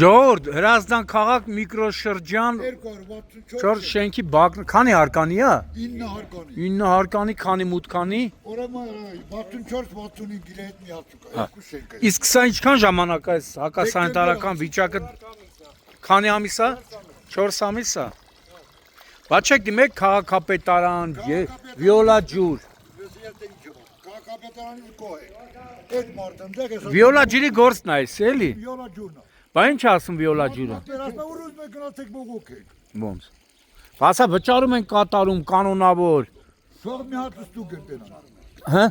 Ժողովուրդ, Հրազդան քաղաք միկրոշրջան 4 շենքի բակն քանի հարկանի է? 9 հարկանի։ 9 հարկանի, քանի մուտքանի։ Ուրեմն 64-65 գիրը հետ միացուկ է, երկու շենք է։ Իսկ սա ինչքան ժամանակ է հակասանիտարական վիճակը? Քանի ամիս է? 4 ամիս է։ Բա չեք դիմեք քաղաքապետարան, վիոլա ջուր։ Քաղաքապետարանի կողը։ Այդ մարդը դեռ է։ Վիոլա ջուրի գործն է էս, էլի։ Վիոլա ջուրն է։ Բա ինչ ասում վիոլա ջուրը։ Ասում ուզում եք գնացեք բողոք եք։ Ոնց։ Բասա վճարում են կատարում կանոնավոր։ Թող մի հատ ստուգ են տենան։ Հա։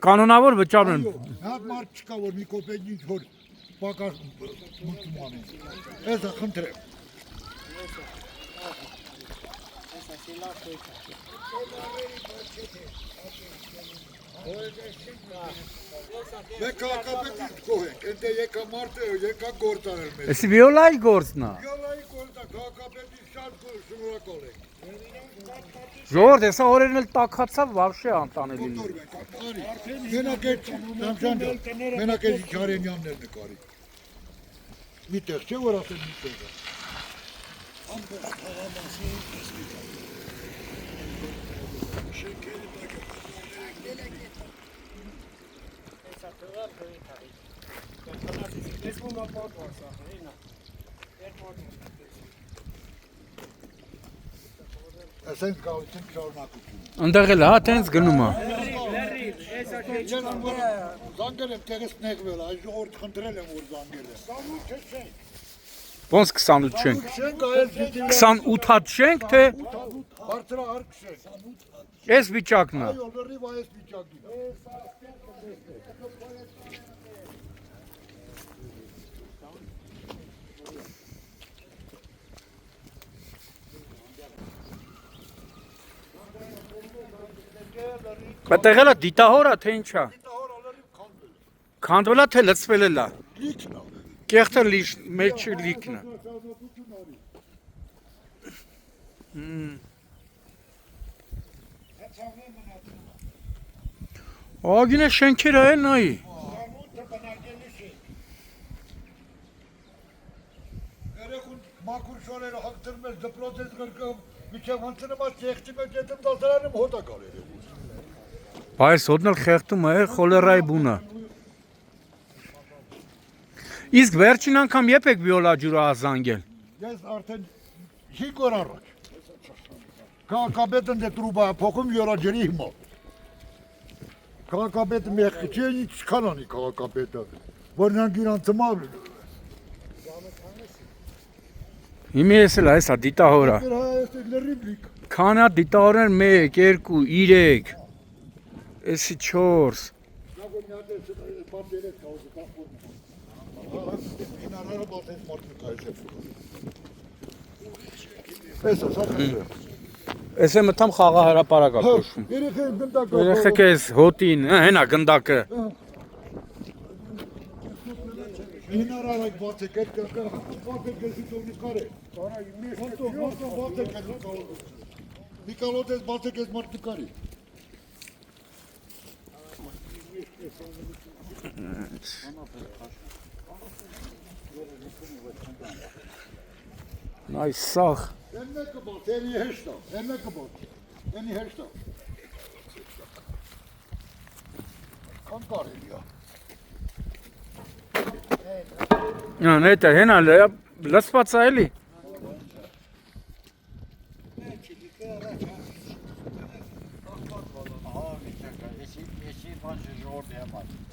Կանոնավոր վճարում են։ Նա մարդ չկա որ մի կոպեկ ինչ որ պակաս մուտում անի։ Էսա խնդրեմ։ Մեկ քաղաքապետից կողենք, ընդ եկա մարդը, եկա գործարել մեզ։ Էսի վիոլայի գործն է։ Վիոլայի գործը քաղաքապետից շատ շնորհակալ ենք։ Ժողովուրդ, հեսա օրերն էլ տաքացավ վաղշե անտանելի։ Մենակ այդ Նամջան, մենակ այդ Ջարենյաններ նկարի։ Միտեղ չէ որ ասել միտեղ է։ Ասենք գալություն շարունակություն։ Ընդեղ էլ հա տենց գնում է։ Զանգել եմ տեղից նեղվել, այս ժողովուրդ խնդրել եմ որ զանգել եմ։ 28 չենք։ Ոնց 28 չենք։ Չենք այլ դիտի 28 հատ չենք թե բարձրահարկ չենք։ այս վիճակն է։ Այո, լրիվ այս վիճակին է։ Բտեղելա դիտահորա թե ինչա։ Քանդվելա թե լցվել է լա։ Լիքն է։ Կեղտը մեջ լիքն է։ Ագինե շենքերը է նայի։ Երեքուն մաքուր շորերը հաղթրում ես դպրոցից գրկով միջև հանցնում ես եղջի մեջ ետում դասարանում հոտա կար երեքուն։ Բայց հոդնել խեղտում է խոլերայի բունը։ Իսկ վերջին անգամ երբ եք վիոլա ջուրը ազանգել։ Ես արդեն 5 օր առաջ։ Քաղաքապետն դե տրուբա փոխում յորաջերի հիմա։ Քաղաքապետը մեղքի չի ինչ կանանի քաղաքապետը, որ նրանք իրան ծմալ։ Հիմի ես էլ այս դիտահորա։ Քանի հատ դիտահորներ 1, 2, 3, էսի 4։ Ես եմ մտամ խաղահրապարակ ակոշում։ Երեխեք ես հոտին, հենա գնդակը։ Ինարարակ բացեք այդ բացեք գեսի թողնի կարե։ Նիկոլոտ ես բացեք ես մարդու կարի։ Նայ սաղ։ Ելմեկը բաց, ելի հեշտա, ելմեկը բաց, ելի հեշտա։ Կան կարելի է։ Նետը հենա լսված է էլի։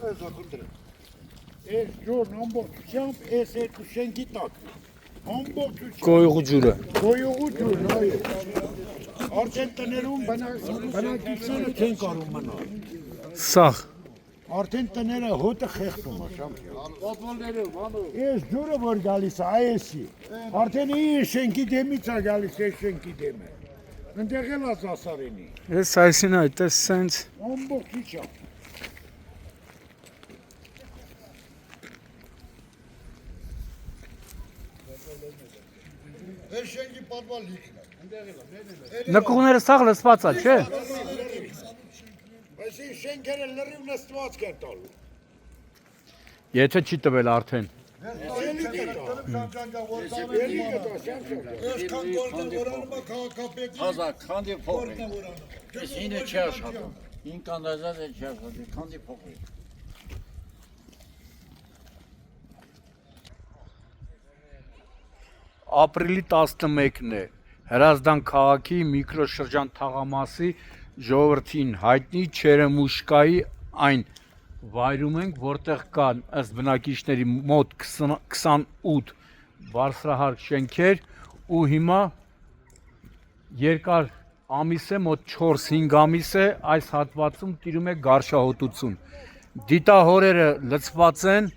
Էսա խնդրեմ։ Այս ջուրն ամբողջությամբ այս երկու շենքի տակ։ Ամբողջությամբ։ Գոյուղու ջուրը։ Գոյուղու ջուրն, այո։ Արդեն տներում բնակիչները չեն կարող մնալ։ Սաղ։ Արդեն տները հոտը խեղդում է շամքի։ Այս ջուրը որ գալիս է, այսի։ Արդեն իր շենքի դեմից է գալիս, այս շենքի դեմը։ Ընդեղ էլ է ասարենի։ Ես այսին այդ է սենց։ Ամբողջությամբ։ Այս շենքի պատվալ լիքն է։ Նկուղները սաղ լսված է, չէ։ Այսի շենքերը լրիվ նստված կեր տալու։ Եթե չի տվել արդեն։ Azak, քանդի փոխի։ Ես ինը չի աշխատում։ Ինքան դազած է չի աշխատում, քանդի փոխի։ Ապրիլի 11-ն է Հրազդան քաղաքի միկրոշրջան թաղամասի ժողովրդին հայտնի Չերեմուշկայի այն վայրում ենք, որտեղ կան ըստ բնակիչների մոտ 28 բարձրահարկ շենքեր ու հիմա երկար ամիս է, մոտ 4-5 ամիս է այս հատվածում տիրում է գարշահոտություն։ Դիտահորերը լցված են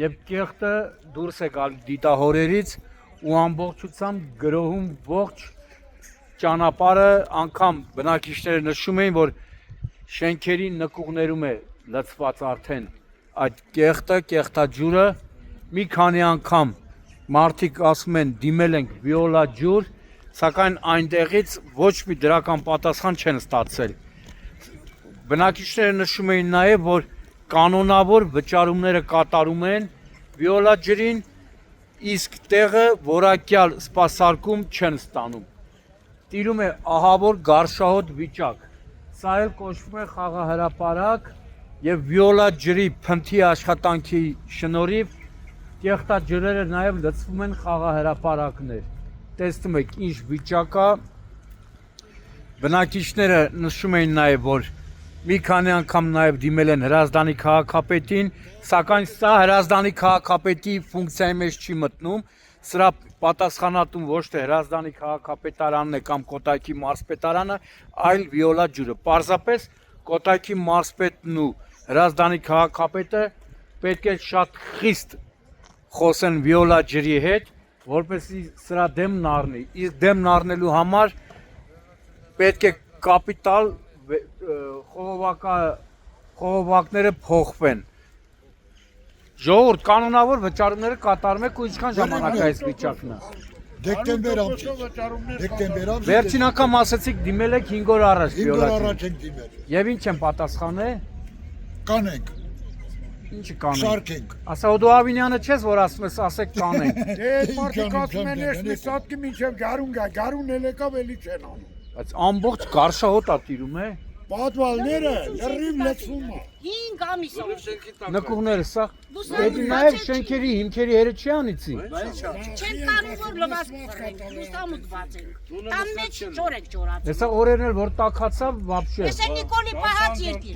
եւ կեղտը դուրս է գալ դիտահորերից ու ամբողջությամբ գրոհում ողջ ճանապարհը, անգամ բնակիչները նշում էին, որ շենքերի նկուղներում է լցված արդեն այդ կեղտաջուրը, մի քանի անգամ մարդիկ ասում են դիմել ենք վիոլա ջուր, սակայն այնտեղից ոչ մի դրական պատասխան չեն ստացել։ Բնակիչները նշում էին նաև, որ կանոնավոր վճարումները կատարում են վիոլա ջրին, իսկ տեղը որակյալ սպասարկում չեն ստանում։ Տիրում է ահավոր գարշահոտ վիճակ։ Սա էլ կոչվում է խաղահրապարակ եւ վիոլա ջրի փնթի աշխատանքի շնորհիվ կեղտաջրերը նաև լցվում են խաղահրապարակներ։ Տեսնում եք ինչ վիճակ է։ Բնակիչները նշում էին նաև, որ մի քանի անգամ նաև դիմել են Հրազդանի քաղաքապետին, սակայն սա Հրազդանի քաղաքապետի ֆունկցիայի մեջ չի մտնում, սրա պատասխանատուն ոչ թե Հրազդանի քաղաքապետարանն է կամ Կոտայքի մարզպետարանը, այլ վիոլա ջուրը։ Պարզապես Կոտայքի մարզպետն ու Հրազդանի քաղաքապետը պետք է շատ խիստ խոսեն վիոլա ջրի հետ, որպեսզի սրա դեմն առնի։ Իսկ դեմն առնելու համար պետք է կապիտալ խողովակները փոխվեն։ Ժողովուրդ, կանոնավոր վճարումները կատարում եք ու ինչքան ժամանակ է այս վիճակն է։ Դեկտեմբեր ամսից։ Վերջին անգամ ասացիք դիմել եք 5 օր առաջ 5 օր առաջ ենք դիմել։ Եվ ինչ են պատասխանել։ Կանենք, Ինչի կանենք։ շարքենք։ Ասա ու դու Ավինյանը չես, որ ասում ես ասեք կանենք։ Դե այդ մարդիկ ասում են ես մի սատկի մինչև գարուն գա, գարուն էլ եկավ էլի չեն անում։ Բայց ամբողջ գարշահոտ է տիրում է։ Պատվալները լրիվ լցվում է։ 5 ամիս է։ Նկուղները սա։ Դեպի նաև շենքերի հիմքերի հերը չի անիցի։ Չեն տանում որ լվացված ենք, լուսամուտված ենք։ Տան մեջ ջոր ենք ջորացել։ Հեսա օրերն էլ որ տաքացավ вообще։ Ես են Նիկոլի պահած երկիր։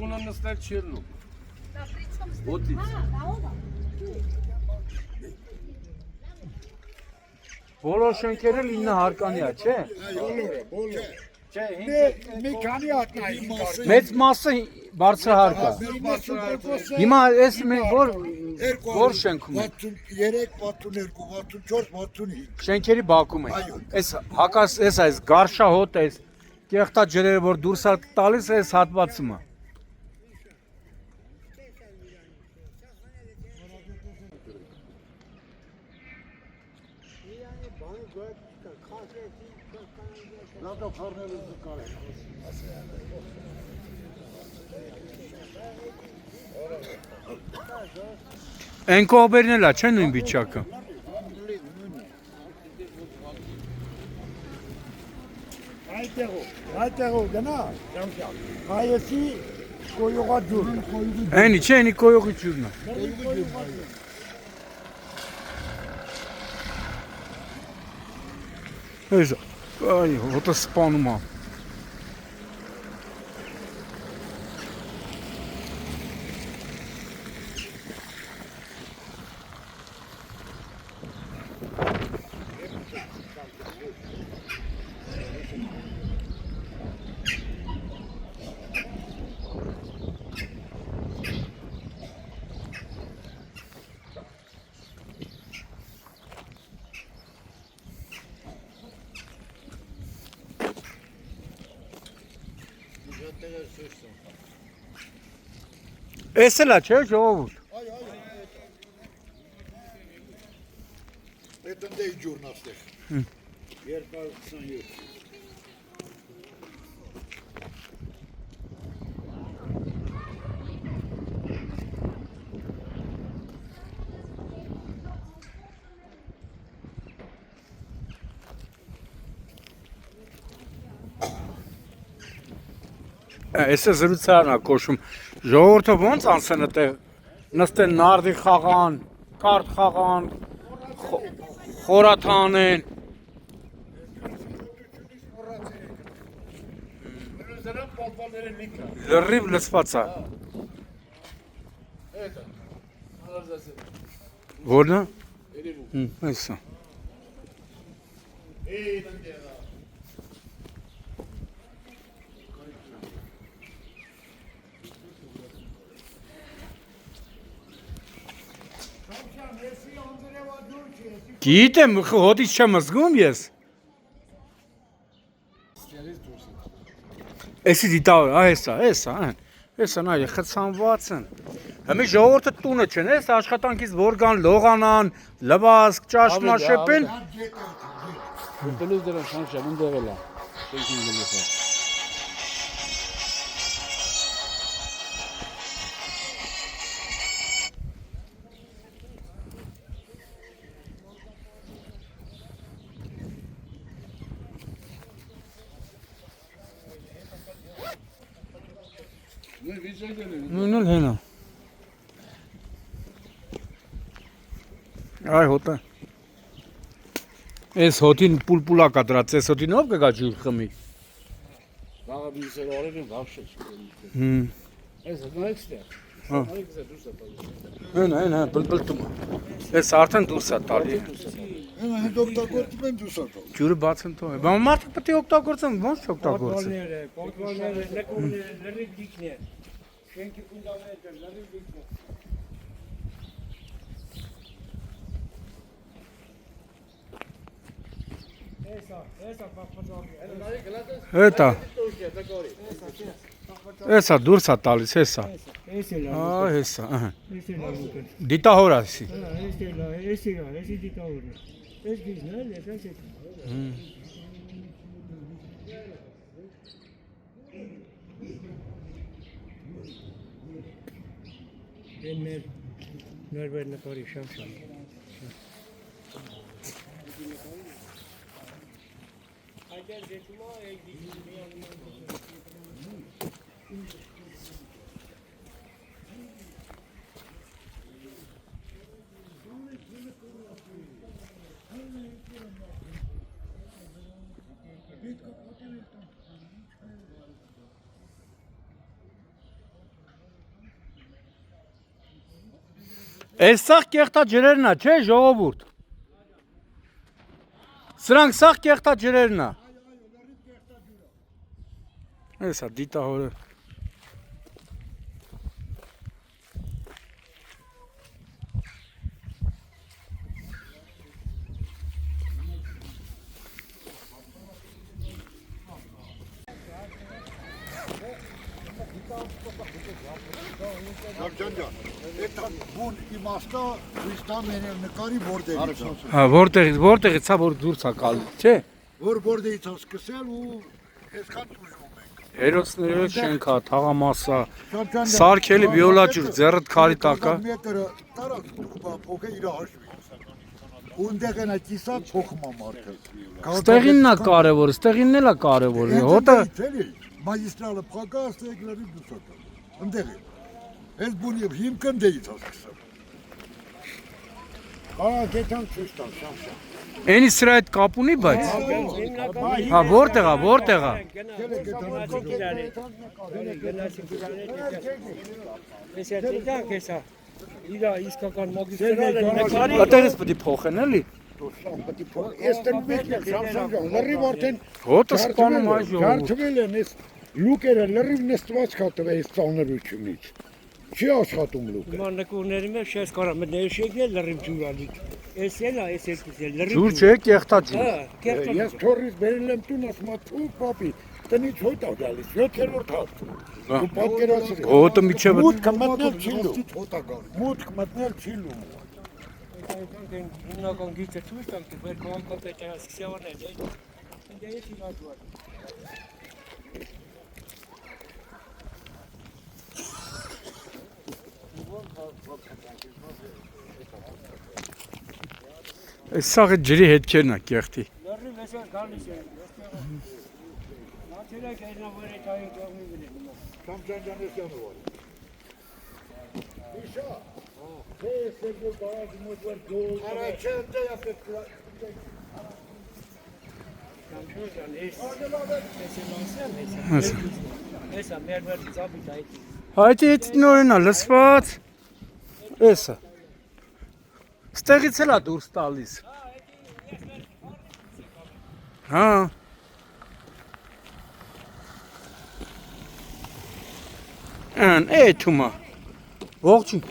Բոլոր շենքերը 9 հարկանյա, չէ։ Բոլորը։ Մի քանի հատնայի մասը։ Մեծ մասը բարձրահարկ է։ Հիմա այս որ շենքում է։ 63, 62, 64, 65։ Շենքերի բակում է։ Այս հակաս այս գարշահոտ է, կեղտաջրերը որ դուրս է տալիս այս հատվածում է։ Են կողբերն էլ է, չէ՞ նույն վիճակը։ Այդտեղով գնա, ճամփյալ։ Հայեցի կոյողա ջուր։ Էնի չէ, էնի կոյողի ջուրն է։ Հեսա, այ հոտը սպանում է։ Էս էլ է, չէ՞ ժողովուրդ։ Այդ ընդեի ջուրն աստեղ։ 227։ Էսը զրուցարն է կոչում։ Ժողովուրդը ո՞նց անցնը տեղ նստեն նարդի խաղան, կարտ խաղան, խորաթանեն։ Լրիվ լսված է։ Որն է։ Այսա։ Գիտեմ, հոտից չեմ զգում ես։ Էսի դիտավոր, հեսա նայ, խցանված են։ Հիմա ժողովուրդը տունը չեն, էս աշխատանքից որ գան լողանան, լվասկ, ճաշնա շեպեն։ Դելուց դրան շանշան ընդեղել է։ Շենքին գլուխը։ Նույնն հենա։ Այ հոտը։ Էս հոտին պուլպուլա կադրած, էս հոտին ով կգա ջուր խմի։ Վաղը բիզեր օրերին վաղշը չի։ Էս նայեք ստեղ։ Նայեք զե դուրս է տալիս։ Հենա, բլբլտում։ Էս արդեն դուրս է տալի։ Հենա հետ օգտագործում են դուսա տալ։ Ջուրը բաց են թողել։ Բայց մարդը պետք է օգտագործեն, ո՞նց չօգտագործեն։ Կոնտրոլները, լրիվ դիքն է։ Շենքի ֆունդամենտը լրիվ դիքն է։ Էսա պապածալի։ Հետա։ Էսա դուրս է տալիս, հեսա։ Էս է լավ։ Ահա հեսա, ահա։ Էս է լավ ուկը։ Դիտահոր ասի։ Էս է լավ, էսի դիտավորը։ Էս գիզն է, էս է։ Մեր վերնակարի շամշան։ Էս սաղ կեղտա ջրերն է, չէ, ժողովուրդ։ Սրանք սաղ կեղտա ջրերն է։ Էսա դիտահորը։ Շրջանջան, այդ բուն իմաստա Հույստան մենել նկարի որտեղից է։ Հա, որտեղից է որ դուրս է գալու, չէ։ Որտեղից է սկսել ու այսքան տուժում ենք։ Հերոսները շենքա, թաղամասա, սարքելի վիոլաջուր, ձեռդ քարի տակա։ Մետրը տարած դուք փոքե իր հաշվի։ Ունդեղ են այդիսա փոխում ամարտը։ Ստեղինն է կարևոր, ստեղինն էլ է կարևոր։ Հոտը մագիստրալը փակած է գլարի դուսակը։ Ունդեղ է։ Այս բունի հիմքն դեից ասկսել։ Կարակետան ցույց տալ, շամշան։ Էնի սրա հետ կապ ունի, բայց։ Հա, որտեղ է։ Իրա իսկական մագիստրալը նկարի։ Այդտեղից պետք է փոխեն, էլի։ Էստեղ մեկն է, շամշան, լրիվ արդեն Հոտը սպանում այ ժողովուրդ։ ջարդվել են այս լուկերը լրիվ նստված կատվել այս ծանրությունից։ Չի աշխատում լուկը։ Ման նկուրների մեջ շես կարա մտնել շեքնել լրիվ ջուրալի։ Էս էլ է, էս երկուսը լրիվ։ Ջուր չէ, կեղտա ջուր։ Հա, կերտա։ Ես թորից բերել եմ տուն, ասում եմ, «Թու, պապի, տնից հոտ ա գալիս, 7-րդ հաշտում»։ Ու պատկերացրեք։ Հոտը միջև Մուտքը մտնել չի լում։ Մուտք մտնել չի լում։ Հիմնական գիծը ցույց տալ, որ կոմպետենտը սկսյալն է, դե։ Դե ես իմացուար։ Այս սաղը ջրի հետքերն է կեղտի։ Լրիվ էս գալիս է։ Մաչերակ այնա որ այդ այո դողնի գնի։ Շամջանյանեսյանը որ։ Իշա։ Ես երկու գարաժ մոտ գոլ։ Առաջին դե ապետ։ Հեսա մեր ծաբիտ այդ։ Հայտի նորենա լսված։ Էսա։ Ստեղից էլա դուրս տալիս։ Հա։ Ան էթումա։ Ողջույն։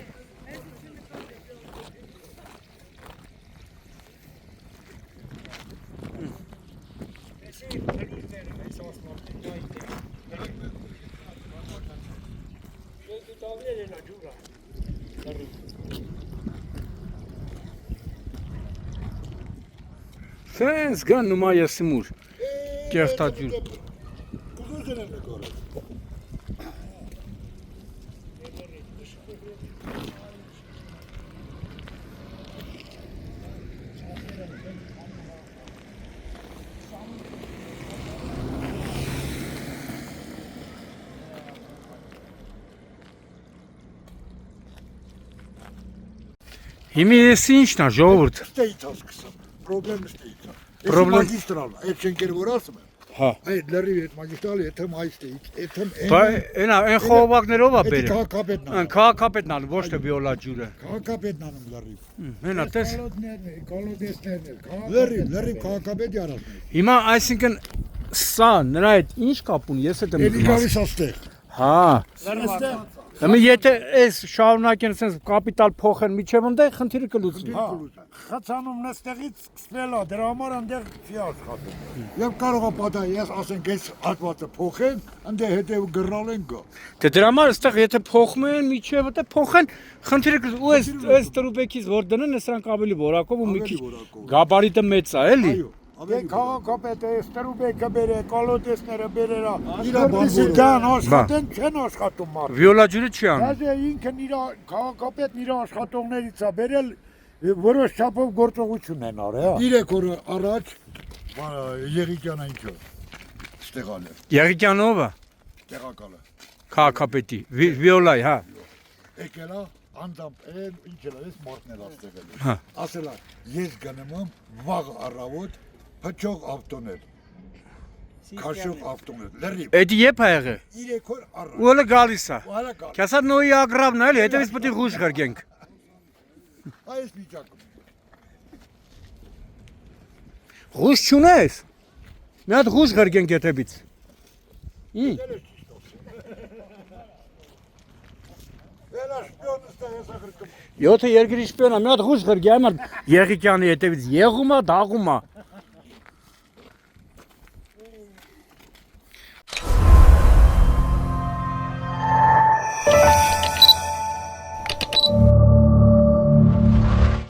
Սենց գան նումա եսիմուր։ Կեղտաջուր։ Կուզուզեն են գորը։ Հիմի ես ինչն է ժողովուրդ։ Ստեից ասկսամ, պրոբլեմը ստեից։ Պրոբլեմ- Մագիստրալ, այդ շենքեր որ ասում եմ, Հա։ այդ լրիվ այդ մագիստրալի եթեմ այստեից, եթեմ Բա այնա այն խողովակներով է Էդի բերել։ քաղաքապետն Ան քաղաքապետն ան ոչ թե վիոլա ջուրը։ Քաղաքապետն անում լրիվ։ Հենա տես։ Կոլոդեսներն Լրիվ քաղաքապետի արածն է։ Հիմա այսինքն սա նրա հետ ինչ կապ ունի, ես հետ եմ Էլի գալիս աստեղ։ Հա։ Հիմա եթե այս շարունակեն sense կապիտալ փոխեն միջև ընդեղ խնդիրը կլուծվի։ Հա, խցանում նստեղից սկսվելա, դրա համար այնտեղ չի աշխատում։ Եվ կարող է պատահի, ես ասենք այս հատվածը փոխեն, ընդ հետև գրալ են գա։ Դե դրա համար այստեղ եթե փոխում են միջև դե փոխեն խնդիրը կլուծվի։ Ու այս տրուբեկից որ դնեն, սրանք ավելի որակով ու մի քիչ գաբարիտը մեծ է, էլի։ Դե քաղաքապետը ստրուբեկը բերե, կոլոդեսները բերերա։ Իրա բանվորը։ Կան աշխատեն, չեն աշխատում մարդ։ Վիոլա ջուրը չի անում։ Դաժե ինքն իր քաղաքապետն իր աշխատողներից է բերել որոշ չափով գործողություն են արել, հա։ 3 օր առաջ Եղիկյանը ինչո՞ր ստեղալ է, Եղիկյանովը տեղակալը։ քաղաքապետի Վիոլայի, հա։ Եկել է անձամբ ինչ էլ էս մարդն էլ աստեղել։ Հա։ Ասել է, ես գնում եմ վաղ առավոտ փչող ավտոներ։ Քաշող ավտոներ, լրիվ։ Էդի եփ ա եղել։ 3 օր առաջ։ Ու հələ գալիս է։ Հələ գալ։ Քասա նոյի ագրավն է, էլի, հետևից պետք է ղուշ գրգենք։ Այս վիճակում։ Ղուշ չունես։ Մի հատ ղուշ գրգենք հետևից։ Ի։ Վերա շպիոնը ստեղ ես ագրկում։ 7 երկրի շպիոնա, մի հատ ղուշ գրգի, այ մար Եղիկյանի հետևից եղում է, դաղում է։